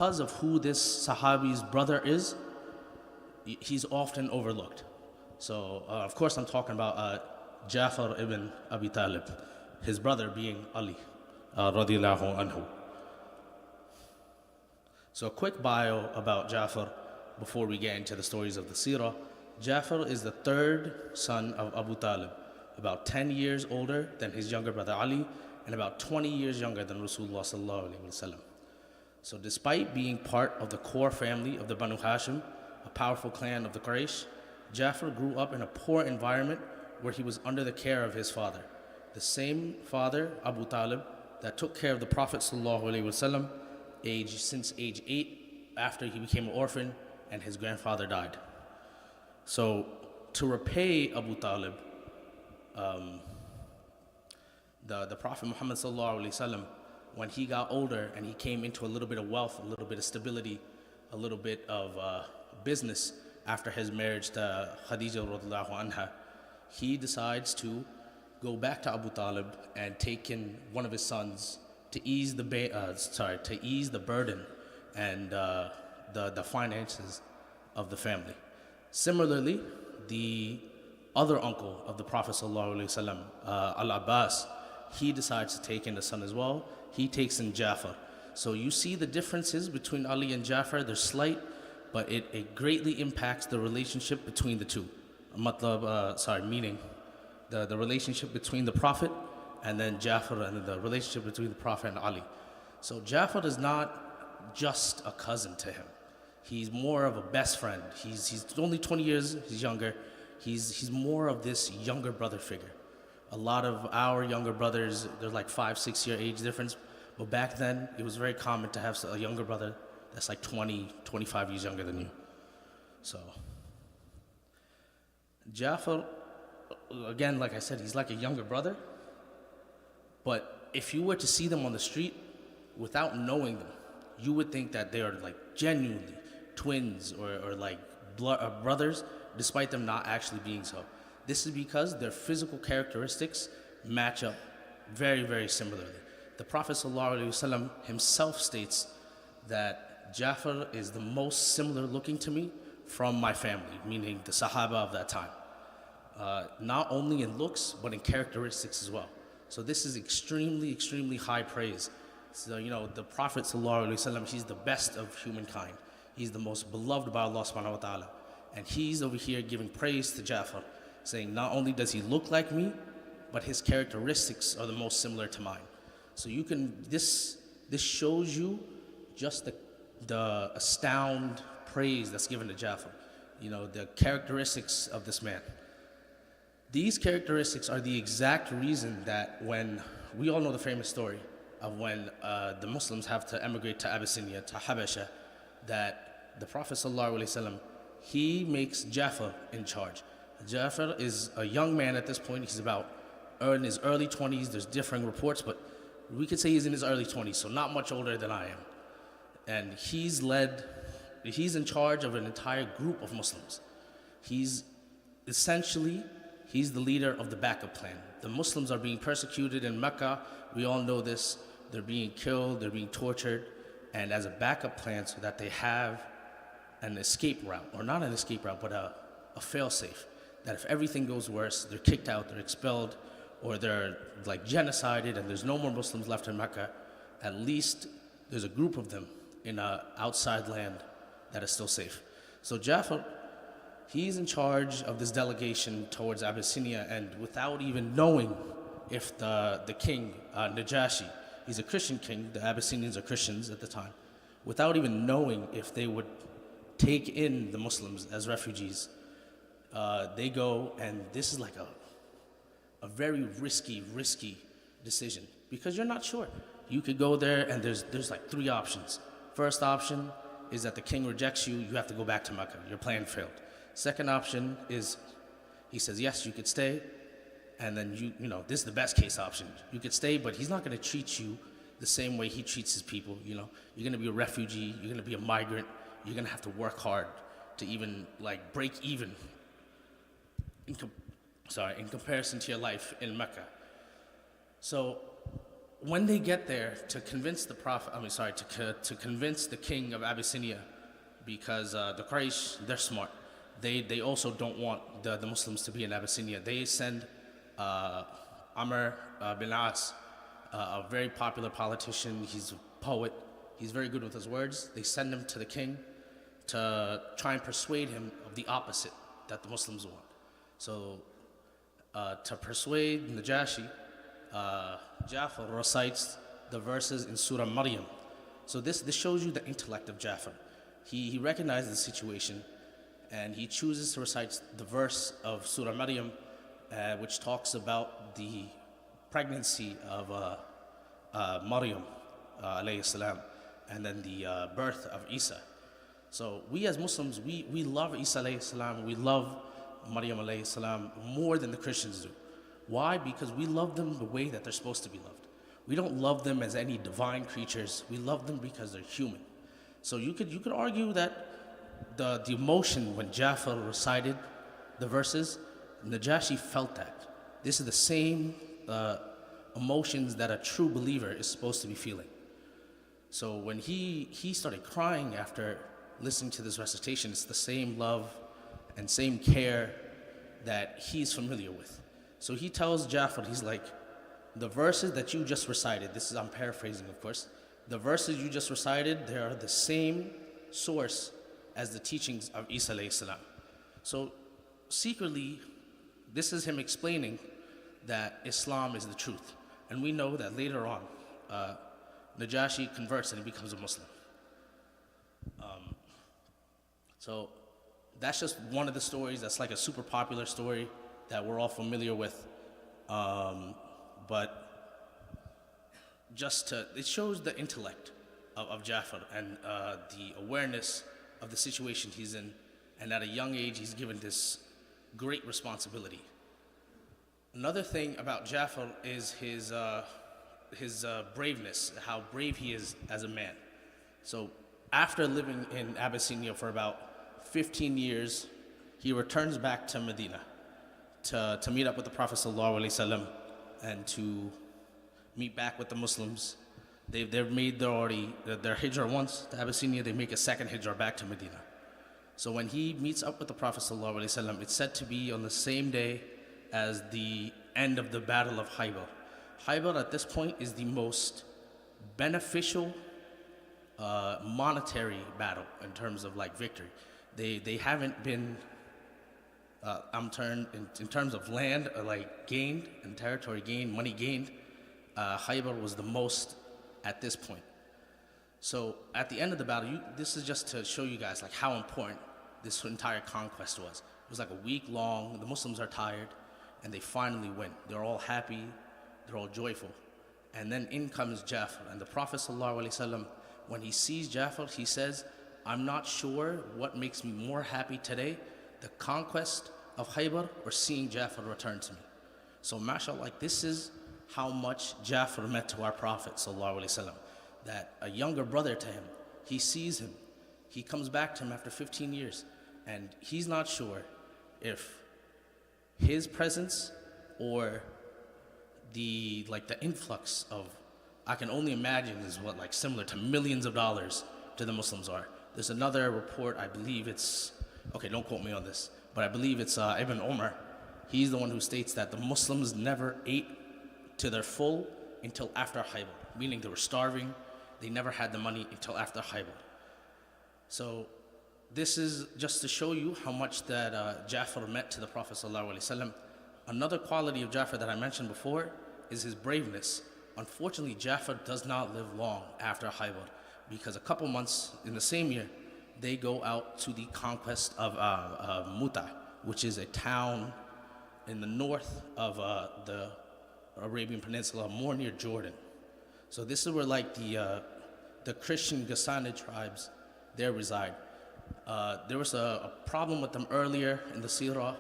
Because of who this Sahabi's brother is, he's often overlooked. So, of course, I'm talking about Jafar ibn Abi Talib, his brother being Ali, radiallahu anhu. So, a quick bio about Jafar before we get into the stories of the seerah. Jafar is the third son of Abu Talib, about 10 years older than his younger brother Ali, and about 20 years younger than Rasulullah sallallahu alaihi wasallam. So despite being part of the core family of the Banu Hashim, a powerful clan of the Quraysh, Jafar grew up in a poor environment where he was under the care of his father. The same father, Abu Talib, that took care of the Prophet ﷺ since age 8 after he became an orphan and his grandfather died. So to repay Abu Talib, the Prophet Muhammad ﷺ, when he got older and he came into a little bit of wealth, a little bit of stability, a little bit of business after his marriage to Khadija radiallahu anha, he decides to go back to Abu Talib and take in one of his sons to ease the burden and the finances of the family. Similarly, the other uncle of the Prophet sallallahu alaihi wasallam, Al-Abbas, he decides to take in the son as well. He takes in Jafar. So you see the differences between Ali and Jafar. They're slight, but it greatly impacts the relationship between the two. Meaning the relationship between the Prophet and then Jafar, and the relationship between the Prophet and Ali. So Jafar is not just a cousin to him. He's more of a best friend. He's only 20 years younger. He's more of this younger brother figure. A lot of our younger brothers, there's like 5-6 year age difference. But back then, it was very common to have a younger brother that's like 20-25 years younger than you. So, Jafar, again, like I said, he's like a younger brother. But if you were to see them on the street without knowing them, you would think that they are like genuinely twins or like brothers, despite them not actually being so. This is because their physical characteristics match up very, very similarly. The Prophet ﷺ himself states that Jafar is the most similar looking to me from my family, meaning the Sahaba of that time. Not only in looks, but in characteristics as well. So this is extremely, extremely high praise. So, the Prophet ﷺ, he's the best of humankind. He's the most beloved by Allah subhanahu wa ta'ala. And he's over here giving praise to Jafar, saying not only does he look like me, but his characteristics are the most similar to mine. So you can, this shows you just the astound praise that's given to Jafar. The characteristics of this man. These characteristics are the exact reason that when, we all know the famous story of when the Muslims have to emigrate to Abyssinia, to Habasha, that the Prophet ﷺ, he makes Jafar in charge. Jafar is a young man at this point. He's about in his early 20s. There's differing reports, but we could say he's in his early 20s, so not much older than I am. And he's in charge of an entire group of Muslims. He's the leader of the backup plan. The Muslims are being persecuted in Mecca. We all know this. They're being killed, they're being tortured, and as a backup plan so that they have an escape route, or not an escape route, but a fail-safe, that if everything goes worse, they're kicked out, they're expelled, or they're like genocided and there's no more Muslims left in Mecca, at least there's a group of them in an outside land that is still safe. So Jafar, he's in charge of this delegation towards Abyssinia, and without even knowing if the king, Najashi, he's a Christian king, the Abyssinians are Christians at the time, without even knowing if they would take in the Muslims as refugees, they go, and this is like a very risky decision, because you're not sure. You could go there and there's like 3 options. First option is that the king rejects you, you have to go back to Mecca, your plan failed. Second option is he says, yes, you could stay, and then this is the best case option. You could stay, but he's not going to treat you the same way he treats his people. You're going to be a refugee, you're going to be a migrant, you're going to have to work hard to even like break even in comparison to your life in Mecca. So when they get there to convince the prophet, to convince the king of Abyssinia, because the Quraysh, they're smart. They also don't want the Muslims to be in Abyssinia. They send Amr bin As, a very popular politician. He's a poet. He's very good with his words. They send him to the king to try and persuade him of the opposite that the Muslims want. So to persuade Najashi, Ja'far recites the verses in Surah Maryam. So this shows you the intellect of Ja'far. He recognizes the situation, and he chooses to recite the verse of Surah Maryam, which talks about the pregnancy of Maryam alayhi salam, and then the birth of Isa. So we as Muslims, we love Isa alayhi salam, we love Maryam alayhi salam more than the Christians do. Why? Because we love them the way that they're supposed to be loved. We don't love them as any divine creatures. We love them because they're human. So you could argue that the emotion when Ja'far recited the verses, Najashi felt that. This is the same emotions that a true believer is supposed to be feeling. So when he started crying after listening to this recitation, it's the same love and same care that he's familiar with. So he tells Ja'far, he's like, the verses that you just recited, this is, I'm paraphrasing of course, the verses you just recited, they are the same source as the teachings of Isa alayhi salam. So secretly, this is him explaining that Islam is the truth. And we know that later on, Najashi converts and he becomes a Muslim. So that's just one of the stories that's like a super popular story that we're all familiar with. But it shows the intellect of Ja'far and the awareness of the situation he's in. And at a young age, he's given this great responsibility. Another thing about Ja'far is his braveness, how brave he is as a man. So after living in Abyssinia for about 15 years, he returns back to Medina to meet up with the Prophet ﷺ and to meet back with the Muslims. They've made their hijrah once to Abyssinia, they make a second hijrah back to Medina. So when he meets up with the Prophet ﷺ, it's said to be on the same day as the end of the Battle of Khaybar. Khaybar at this point is the most beneficial monetary battle in terms of like victory. They haven't been in terms of land like gained and territory gained, money gained. Khaybar was the most at this point. So at the end of the battle, this is just to show you guys like how important this entire conquest was. It was like a week long. The Muslims are tired, and they finally win. They're all happy. They're all joyful. And then in comes Ja'far, and the Prophet ﷺ, when he sees Ja'far, he says, I'm not sure what makes me more happy today, the conquest of Khaybar or seeing Ja'far return to me. So mashallah, like this is how much Ja'far meant to our Prophet ﷺ, that a younger brother to him, he sees him, he comes back to him after 15 years, and he's not sure if his presence or the influx of, I can only imagine is what like similar to millions of dollars to the Muslims are. There's another report, I believe it's, okay, don't quote me on this, but I believe it's Ibn Umar. He's the one who states that the Muslims never ate to their full until after Khaybar, meaning they were starving. They never had the money until after Khaybar. So this is just to show you how much that Ja'far meant to the Prophet ﷺ. Another quality of Ja'far that I mentioned before is his braveness. Unfortunately, Ja'far does not live long after Khaybar, because a couple months in the same year, they go out to the conquest of Muta, which is a town in the north of the Arabian Peninsula, more near Jordan. So this is where like the Christian Ghassanid tribes there reside. There was a problem with them earlier in the Sirah,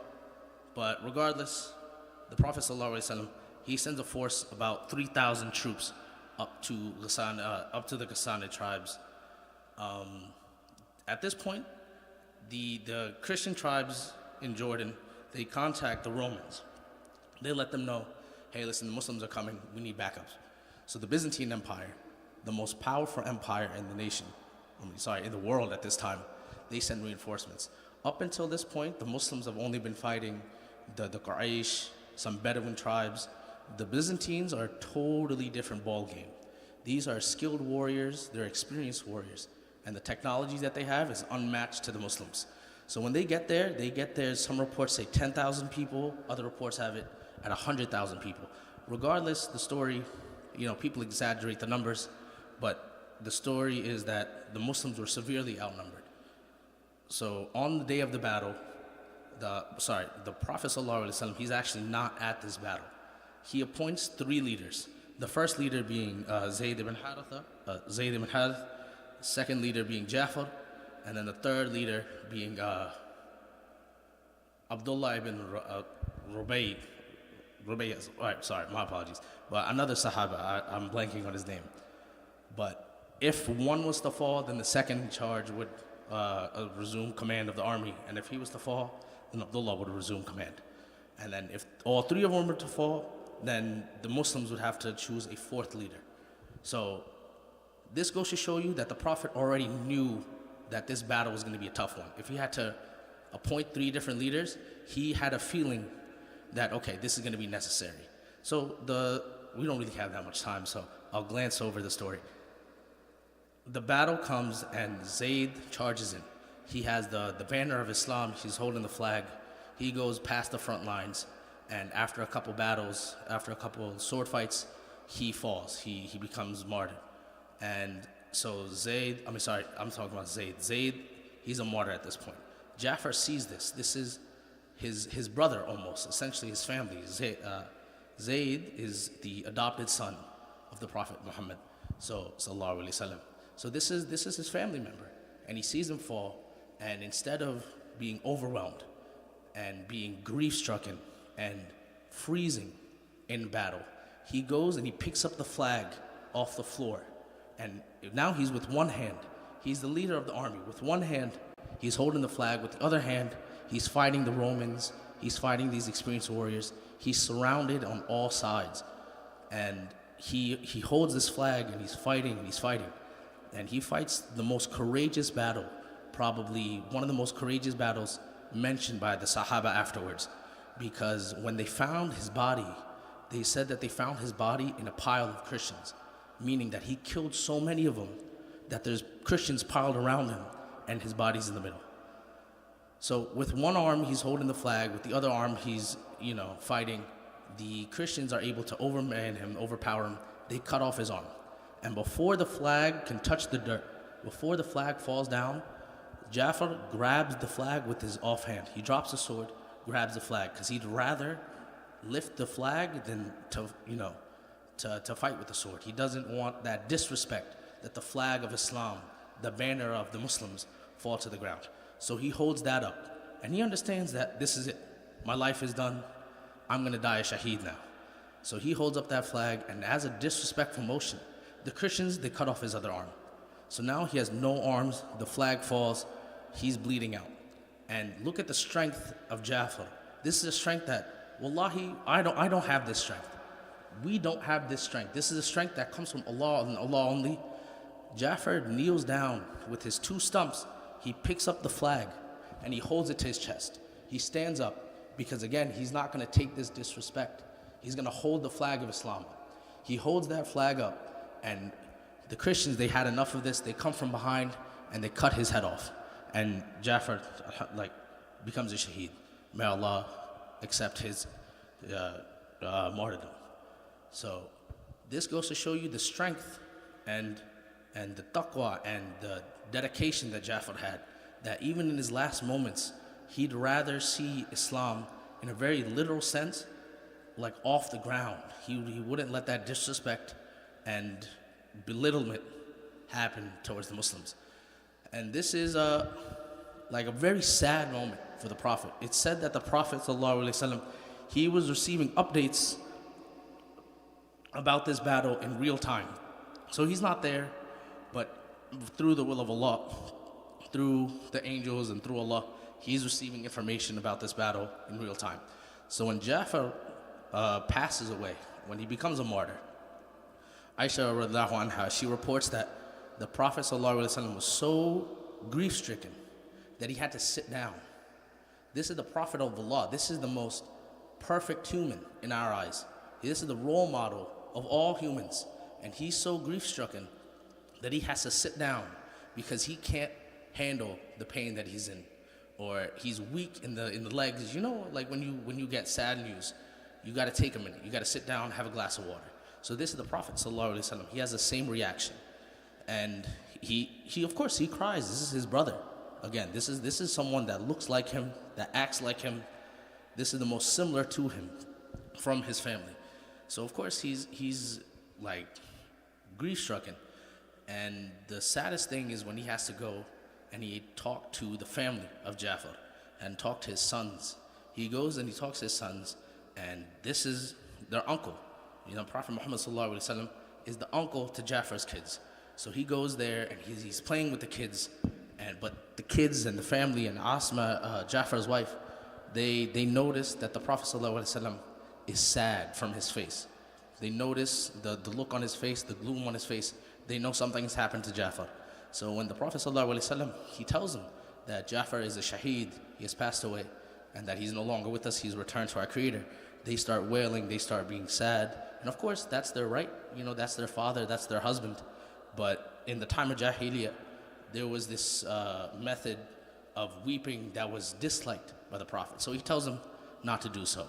but regardless, the Prophet ﷺ, he sends a force about 3,000 troops up to the Ghassanid tribes. At this point, the Christian tribes in Jordan, they contact the Romans. They let them know, hey, listen, the Muslims are coming, we need backups. So the Byzantine Empire, the most powerful empire in the nation, in the world at this time, they send reinforcements. Up until this point, the Muslims have only been fighting the Quraysh, some Bedouin tribes. The Byzantines are a totally different ball game. These are skilled warriors, they're experienced warriors, and the technology that they have is unmatched to the Muslims. So when they get there, some reports say 10,000 people, other reports have it at 100,000 people. Regardless, the story, people exaggerate the numbers, but the story is that the Muslims were severely outnumbered. So on the day of the battle, the Prophet ﷺ, he's actually not at this battle. He appoints 3 leaders. The first leader being Zayd ibn Harith, second leader being Jafar, and then the third leader being Abdullah ibn Rubayy. My apologies. But another Sahaba, I'm blanking on his name. But if one was to fall, then the second in charge would resume command of the army. And if he was to fall, then Abdullah would resume command. And then if all 3 of them were to fall, then the Muslims would have to choose a 4th leader. So this goes to show you that the Prophet already knew that this battle was going to be a tough one. If he had to appoint 3 different leaders, he had a feeling that, okay, this is going to be necessary. So we don't really have that much time, so I'll glance over the story. The battle comes and Zayd charges in. He has the banner of Islam, he's holding the flag. He goes past the front lines, and after a couple battles, after a couple sword fights, he falls. He becomes martyred. And so I'm talking about Zayd. Zayd, he's a martyr at this point. Jafar sees this. This is his brother almost, essentially his family. Zayd is the adopted son of the Prophet Muhammad, sallallahu alaihi wasallam. So this is his family member, and he sees him fall, and instead of being overwhelmed and being grief-stricken and freezing in battle, he goes and he picks up the flag off the floor, and now he's with one hand. He's the leader of the army. With one hand, he's holding the flag. With the other hand, he's fighting the Romans. He's fighting these experienced warriors. He's surrounded on all sides, and he holds this flag, and he's fighting, and he fights the most courageous battle, probably one of the most courageous battles mentioned by the Sahaba afterwards, because when they found his body, they said that they found his body in a pile of Christians, meaning that he killed so many of them that there's Christians piled around him and his body's in the middle. So with one arm, he's holding the flag. With the other arm, he's, fighting. The Christians are able to overpower him. They cut off his arm. And before the flag can touch the dirt, before the flag falls down, Jafar grabs the flag with his offhand. He drops the sword, grabs the flag, because he'd rather lift the flag than to fight with the sword. He doesn't want that disrespect that the flag of Islam, the banner of the Muslims, fall to the ground. So he holds that up, and he understands that this is it. My life is done. I'm going to die a shaheed now. So he holds up that flag, and as a disrespectful motion, the Christians, they cut off his other arm. So now he has no arms, the flag falls, he's bleeding out. And look at the strength of Jafar. This is a strength that, wallahi, I don't have this strength. We don't have this strength. This is a strength that comes from Allah and Allah only. Jafar kneels down with his 2 stumps. He picks up the flag and he holds it to his chest. He stands up because, again, he's not going to take this disrespect. He's going to hold the flag of Islam. He holds that flag up, and the Christians, they had enough of this. They come from behind and they cut his head off. And Jafar becomes a shaheed. May Allah accept his martyrdom. So this goes to show you the strength and the taqwa and the dedication that Jafar had, that even in his last moments, he'd rather see Islam in a very literal sense, like off the ground. He wouldn't let that disrespect and belittlement happen towards the Muslims. And this is a very sad moment for the Prophet. It's said that the Prophet ﷺ, he was receiving updates about this battle in real time. So he's not there, but through the will of Allah, through the angels and through Allah, he's receiving information about this battle in real time. So when Jafar passes away, when he becomes a martyr, Aisha radiallahu anha, she reports that the Prophet ﷺ was so grief-stricken that he had to sit down. This is the Prophet of Allah. This is the most perfect human in our eyes. This is the role model of all humans. And he's so grief-stricken that he has to sit down because he can't handle the pain that he's in. Or he's weak in the legs. You know, like when you get sad news, you got to take a minute. You got to sit down, have a glass of water. So this is the Prophet ﷺ. He has the same reaction. And he of course, he cries. This is his brother. Again, this is someone that looks like him, that acts like him. This is the most similar to him from his family. So of course, he's like grief-stricken. And the saddest thing is when he has to go and he talked to the family of Jafar and talked to his sons. He goes and he talks to his sons, and this is their uncle. You know, Prophet Muhammad ﷺ is the uncle to Jafar's kids. So he goes there and he's playing with the kids, but the kids and the family and Asma, Jafar's wife, they notice that the Prophet ﷺ is sad from his face. They notice the look on his face, the gloom on his face. They know something has happened to Jafar. So when the Prophet ﷺ, he tells them that Jafar is a shaheed, he has passed away, and that he's no longer with us, he's returned to our Creator, they start wailing, they start being sad. And of course, that's their right, you know, that's their father, that's their husband. But in the time of Jahiliyyah, there was this method of weeping that was disliked by the Prophet. So he tells them not to do so.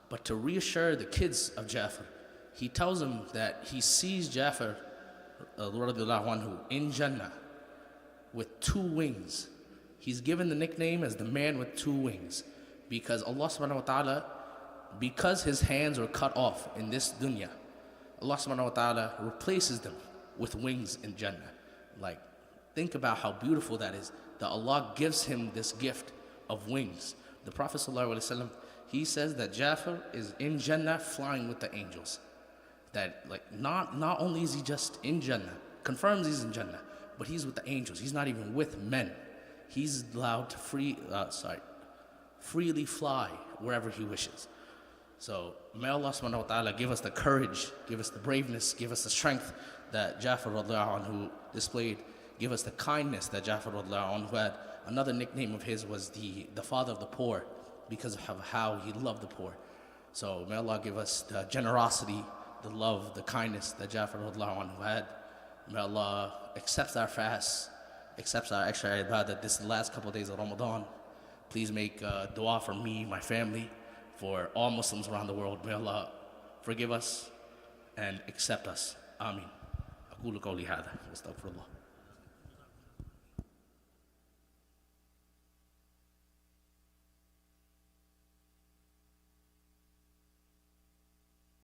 But to reassure the kids of Jafar, he tells them that he sees Jafar radiallahu anhu in Jannah with 2 wings. He's given the nickname as the man with 2 wings because Allah subhanahu wa ta'ala, because his hands were cut off in this dunya, Allah subhanahu wa ta'ala replaces them with wings in Jannah. Like, think about how beautiful that is, that Allah gives him this gift of wings. The Prophet sallallahu alaihi wasallam, he says that Jafar is in Jannah flying with the angels. That like not only is he just in Jannah, confirms he's in Jannah, but he's with the angels. He's not even with men. He's allowed to freely fly wherever he wishes. So may Allah subhanahu wa ta'ala give us the courage, give us the braveness, give us the strength that Jafar radiallahu anhu displayed, give us the kindness that Jafar radiallahu anhu had. Another nickname of his was the father of the poor, because of how he loved the poor. So may Allah give us the generosity, the love, the kindness that Jafar radiallahu anhu had. May Allah accept our fast, accepts our extra ibadah this last couple of days of Ramadan. Please make dua for me, my family, for all Muslims around the world. May Allah forgive us and accept us. Ameen. أقول قولي هذا واستغفر الله.